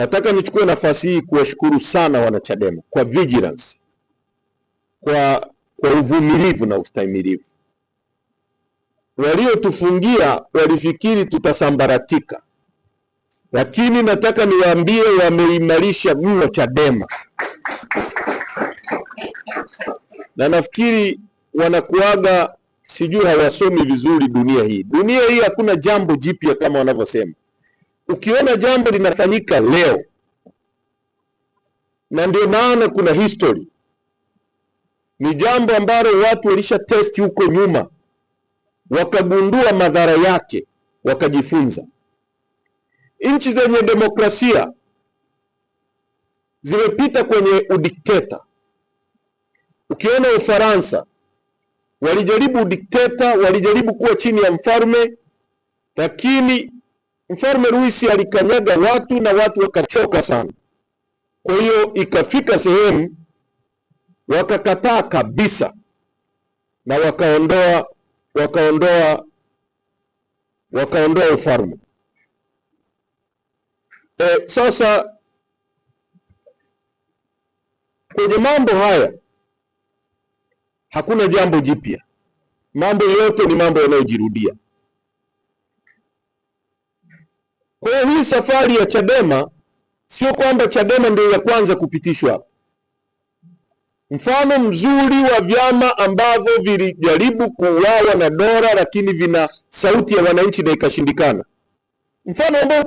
Nataka nichukue nafasi hii kuwashukuru sana wanachadema kwa vigilance, kwa uvumilivu na ustahimilivu. Waliotufungia walifikiri tutasambaratika, lakini nataka niwaambie wameimarisha mno Chadema, na nafikiri wanakuaga sijui hawasomi vizuri dunia hii. Dunia hii hakuna jambo jipya kama wanavyosema. Ukiona jambo linafanyika leo, na ndio maana kuna history, ni jambo ambalo watu walisha test huko nyuma, wakagundua madhara yake, wakajifunza. Nchi zenye demokrasia zimepita kwenye udikteta. Ukiona Ufaransa, walijaribu udikteta, walijaribu kuwa chini ya mfalme, lakini Mfalme Louis alikanyaga watu na watu wakachoka sana. Kwa hiyo ikafika sehemu wakakataa kabisa na wakaondoa ufalme. Sasa kwenye mambo haya hakuna jambo jipya. Mambo yote ni mambo yanayojirudia. Kwa hiyo hii safari ya Chadema sio kwamba Chadema ndio ya kwanza kupitishwa. Mfano mzuri wa vyama ambavyo vilijaribu kuuawa na dola lakini vina sauti ya wananchi na ikashindikana, mfano ambao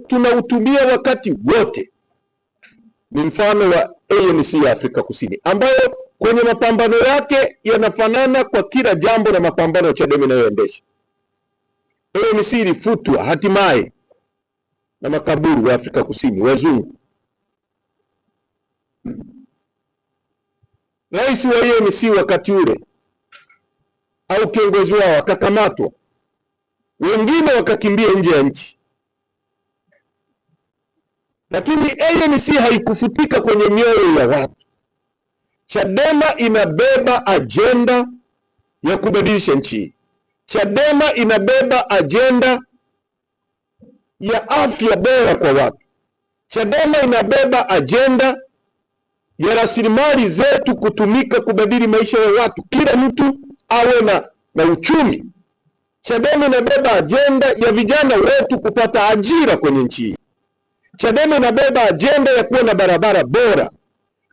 tunautumia wakati wote, ni mfano wa ANC ya Afrika Kusini, ambayo kwenye mapambano yake yanafanana kwa kila jambo na mapambano ya Chadema inayoendesha. ANC ilifutwa hatimaye na makaburu wa Afrika Kusini, wazungu. Rais wa ANC wakati ule au kiongozi wao akakamatwa, wengine wakakimbia nje ya nchi, lakini ANC haikufutika kwenye mioyo ya watu. Chadema inabeba ajenda ya kubadilisha nchi. Chadema inabeba ajenda ya afya bora kwa watu. Chadema inabeba ajenda ya rasilimali zetu kutumika kubadili maisha ya watu, kila mtu awe na uchumi. Chadema inabeba ajenda ya vijana wetu kupata ajira kwenye nchi hii. Chadema inabeba ajenda ya kuwa na barabara bora.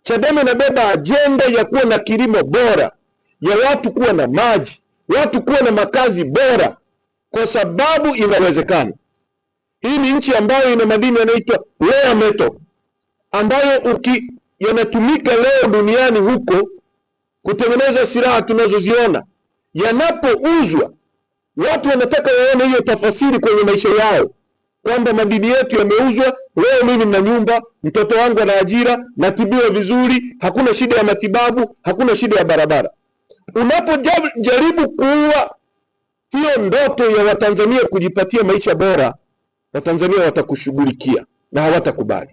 Chadema inabeba ajenda ya kuwa na kilimo bora, ya watu kuwa na maji, watu kuwa na makazi bora, kwa sababu inawezekana. Hii ni nchi ambayo ina madini yanaitwa rare metal, ambayo yanatumika leo duniani huko kutengeneza silaha tunazoziona. Yanapouzwa, watu wanataka waone hiyo tafasiri kwenye maisha yao, kwamba madini yetu yameuzwa. Leo mimi na nyumba, mtoto wangu ana ajira, natibiwa vizuri, hakuna shida ya matibabu, hakuna shida ya barabara. Unapojaribu kuua hiyo ndoto ya Watanzania kujipatia maisha bora, Watanzania watakushughulikia na hawatakubali.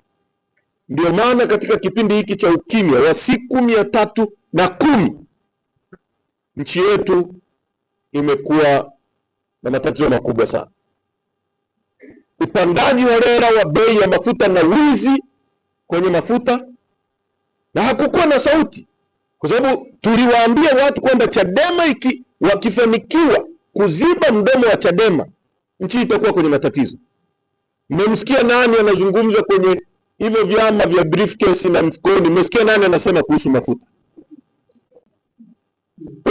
Ndio maana katika kipindi hiki cha ukimya wa siku 310 nchi yetu imekuwa na matatizo makubwa sana. Upandaji holela wa bei ya mafuta na wizi kwenye mafuta, na hakukuwa na sauti, kwa sababu tuliwaambia watu kwamba Chadema wakifanikiwa kuziba mdomo wa Chadema, nchi itakuwa kwenye matatizo. Mmemsikia nani anazungumza kwenye hivyo vyama vya briefcase na mfukoni? Mmesikia nani anasema kuhusu mafuta?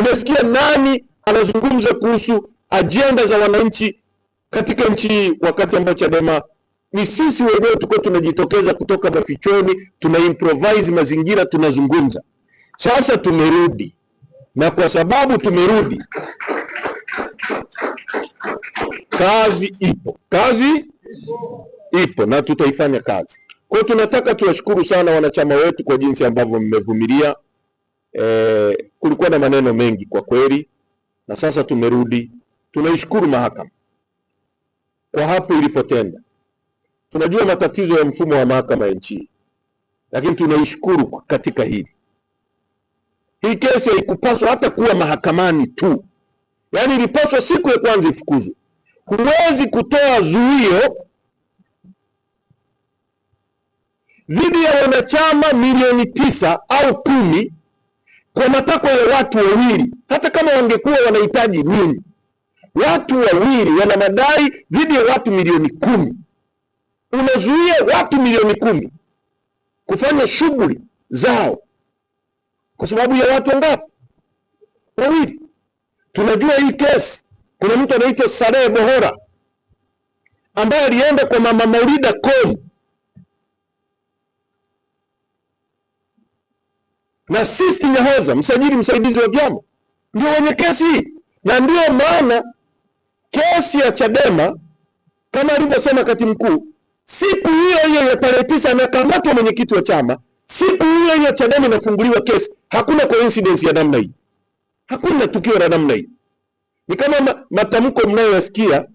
Umesikia nani anazungumza kuhusu ajenda za wananchi katika nchi hii, wakati ambao Chadema ni sisi wenyewe tuko tunajitokeza kutoka mafichoni, tuna improvise mazingira, tunazungumza. Sasa tumerudi, na kwa sababu tumerudi, kazi ipo na tutaifanya kazi. Kwa hiyo tunataka tuwashukuru sana wanachama wetu kwa jinsi ambavyo mmevumilia. Kulikuwa na maneno mengi kwa kweli, na sasa tumerudi. Tunaishukuru mahakama kwa hapo ilipotenda. Tunajua matatizo ya mfumo wa mahakama ya nchi, lakini tunaishukuru katika hili. Hii kesi haikupaswa hata kuwa mahakamani tu, yaani ilipaswa siku ya kwanza ifukuzwe. Huwezi kutoa zuio dhidi ya wanachama milioni 9 au 10 kwa matakwa ya watu wawili. Hata kama wangekuwa wanahitaji nini, watu wawili wana madai dhidi ya watu milioni 10. Unazuia watu milioni 10 kufanya shughuli zao kwa sababu ya watu wangapi? Wawili. Tunajua hii kesi, kuna mtu anaitwa Salehe Bohora ambaye alienda kwa Mama Maulida Komu na Sisti Nyahoza, msajili msaidizi wa vyama, ndio wenye kesi hii. Na ndio maana kesi ya Chadema, kama alivyosema katibu mkuu, siku hiyo hiyo ya tarehe 9 anakamatwa mwenyekiti wa chama, siku hiyo hiyo Chadema inafunguliwa kesi. Hakuna coincidence ya namna hii, hakuna tukio la namna hii. Ni kama matamko mnayoyasikia,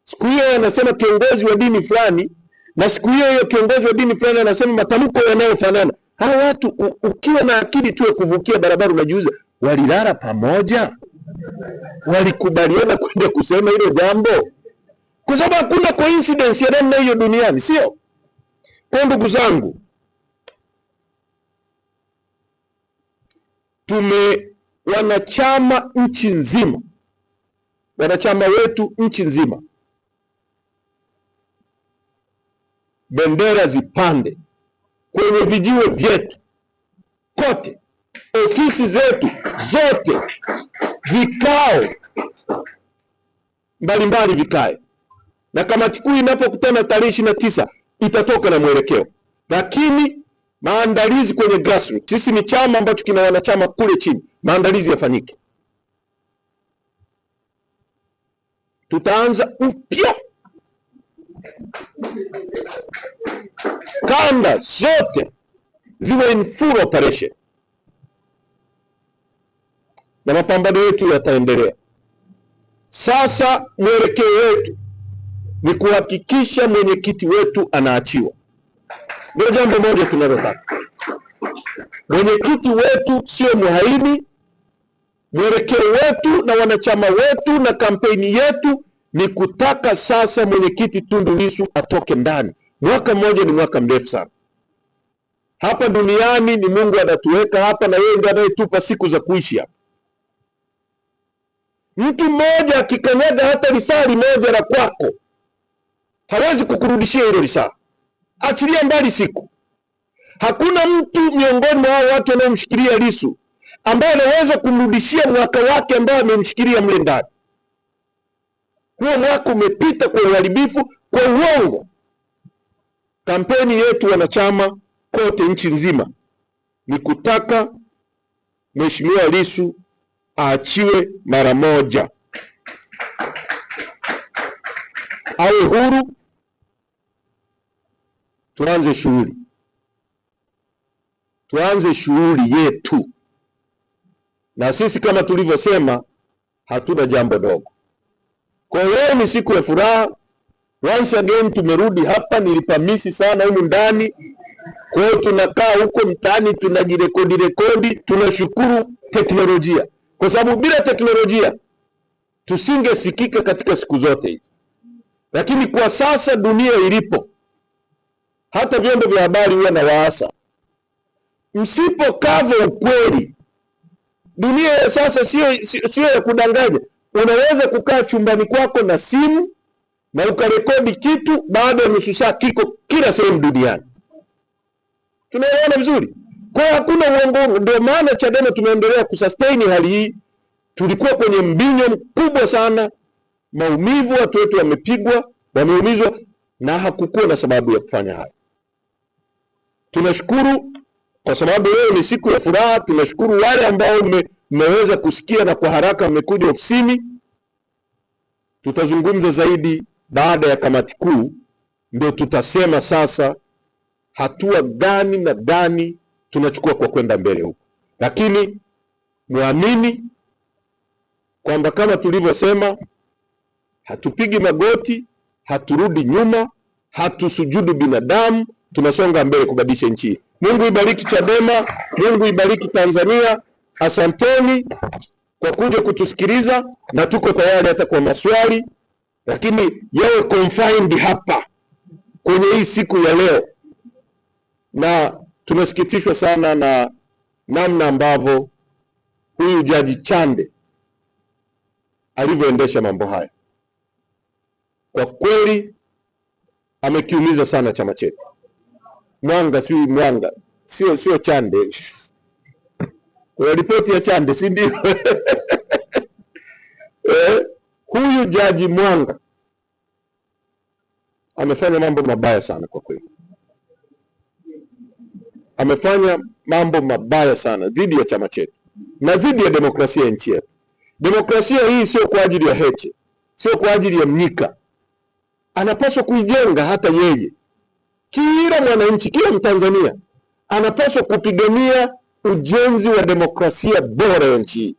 siku hiyo anasema kiongozi wa dini fulani, na siku hiyo hiyo kiongozi wa dini fulani anasema matamko yanayofanana. Hawa watu ukiwa na akili tu ya kuvukia barabara unajiuliza, walilala pamoja? Walikubaliana kwenda kusema hilo jambo? Kwa sababu hakuna coincidence ya namna hiyo duniani, sio? Kwa ndugu zangu, wanachama nchi nzima, wanachama wetu nchi nzima, bendera zipande kwenye vijiwe vyetu kote, ofisi zetu zote, vikao mbalimbali vikae, na kamati kuu inapokutana tarehe 29 itatoka na mwelekeo. Lakini maandalizi kwenye grassroots, sisi ni chama ambacho kina wanachama kule chini, maandalizi yafanyike. Tutaanza upya, kanda zote ziwe in full operation, na mapambano yetu yataendelea. Sasa mwelekeo wetu ni kuhakikisha mwenyekiti wetu anaachiwa. Ndio jambo moja tunalotaka. Mwenyekiti wetu sio muhaini. Mwelekeo wetu na wanachama wetu na kampeni yetu ni kutaka sasa mwenyekiti Tundu Lissu atoke ndani. Mwaka mmoja ni mwaka mrefu sana. Hapa duniani ni Mungu anatuweka hapa, na yeye ndiye anayetupa siku za kuishi hapa. Mtu mmoja akikanyaga hata risali moja la kwako, hawezi kukurudishia hilo risali. Achilia mbali siku. Hakuna mtu miongoni mwa watu wanaomshikilia Lissu ambaye anaweza kumrudishia mwaka wake ambao amemshikilia mle ndani. Huo mwaka umepita kwa uharibifu, kwa uongo. Kampeni yetu wanachama kote nchi nzima ni kutaka Mheshimiwa Lissu aachiwe mara moja, awe huru, tuanze shughuli yetu. Na sisi kama tulivyosema, hatuna jambo dogo. Kwa leo ni siku ya furaha. Once again tumerudi hapa, nilipamisi sana humu ndani. Kwa hiyo tunakaa huko mtaani tunajirekodi. Tunashukuru teknolojia, kwa sababu bila teknolojia tusingesikika katika siku zote hizi. Lakini kwa sasa dunia ilipo, hata vyombo vya habari huwa na waasa, msipokava ukweli. Dunia ya sasa sio ya kudanganya. Unaweza kukaa chumbani kwako na simu na ukarekodi kitu, baada ya nusu saa kiko kila sehemu duniani. Tunaelewana vizuri? Kwa hakuna uongo. Ndio maana Chadema tumeendelea kusustain hali hii. Tulikuwa kwenye mbinyo mkubwa sana, maumivu, watu wetu wamepigwa, wameumizwa, na hakukuwa na sababu ya kufanya haya. Tunashukuru kwa sababu leo ni siku ya furaha. Tunashukuru wale ambao mmeweza kusikia na kwa haraka mmekuja ofisini. Tutazungumza zaidi baada ya kamati kuu, ndio tutasema sasa hatua gani na gani tunachukua kwa kwenda mbele huko. Lakini muamini kwamba kama tulivyosema, hatupigi magoti, haturudi nyuma, hatusujudu binadamu, tunasonga mbele kubadilisha nchi. Mungu ibariki Chadema, Mungu ibariki Tanzania. Asanteni kwa kuja kutusikiliza, na tuko tayari hata kwa maswali, lakini yawe confined hapa kwenye hii siku ya leo. na tumesikitishwa sana na namna ambavyo huyu Jaji Chande alivyoendesha mambo haya. Kwa kweli amekiumiza sana chama chetu. Mwanga sio Chande. Kuna ripoti ya Chande, si ndio? Huyu Jaji Mwanga amefanya mambo mabaya sana kwa kweli. Amefanya mambo mabaya sana dhidi ya chama chetu na dhidi ya demokrasia ya nchi yetu. Demokrasia hii sio kwa ajili ya Heche, sio kwa ajili ya Mnyika. Anapaswa kuijenga hata yeye. Kila mwananchi, kila Mtanzania anapaswa kupigania ujenzi wa demokrasia bora ya nchi hii.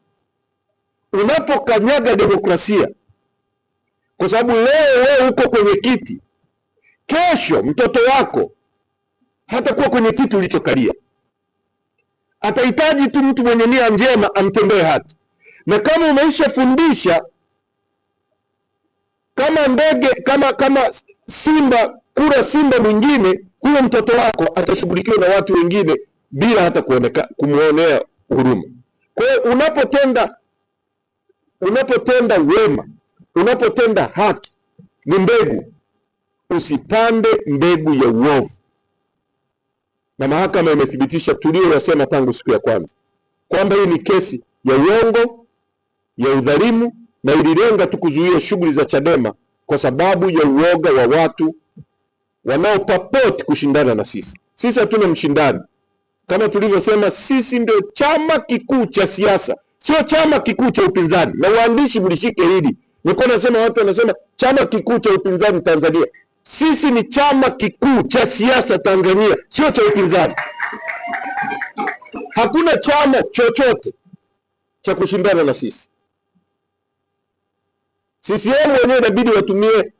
Unapokanyaga demokrasia, kwa sababu leo wewe uko kwenye kiti, kesho mtoto wako hatakuwa kwenye kiti ulichokalia. Atahitaji tu mtu mwenye nia njema amtendee haki. Na kama umeishafundisha kama ndege, kama simba, kura simba mwingine, huyo mtoto wako atashughulikiwa na watu wengine bila hata kumuonea huruma. Kwa hiyo unapotenda wema, unapotenda haki, ni mbegu. Usipande mbegu ya uovu. Na mahakama imethibitisha tuliyosema tangu siku ya kwanza kwamba hii ni kesi ya uongo, ya udhalimu, na ililenga tu kuzuia shughuli za Chadema kwa sababu ya uoga wa watu wanaopapoti kushindana na sisi. Sisi hatuna mshindani. Kama tulivyosema, sisi ndio chama kikuu cha siasa, sio chama kikuu cha upinzani. Na waandishi mlishike hili. Nilikuwa nasema, watu wanasema chama kikuu cha upinzani Tanzania. Sisi ni chama kikuu cha siasa Tanzania, sio cha upinzani. Hakuna chama chochote cha kushindana na sisi. CCM wenyewe inabidi watumie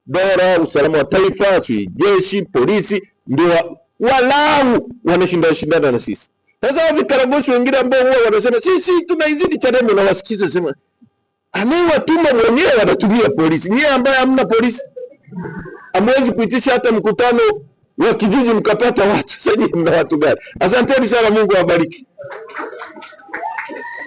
dola, usalama wa taifa, jeshi, polisi, ndio walau wanashindana na sisi. Sasa vikaragosi wengine ambao huwa wanasema sisi tunaizidi Chadema, na wasikize sema anayewatuma mwenyewe wanatumia polisi. Nyie ambaye hamna polisi hamwezi kuitisha hata mkutano wa kijiji mkapata watu. Sasa mna watu gani? Asanteni sana, Mungu awabariki.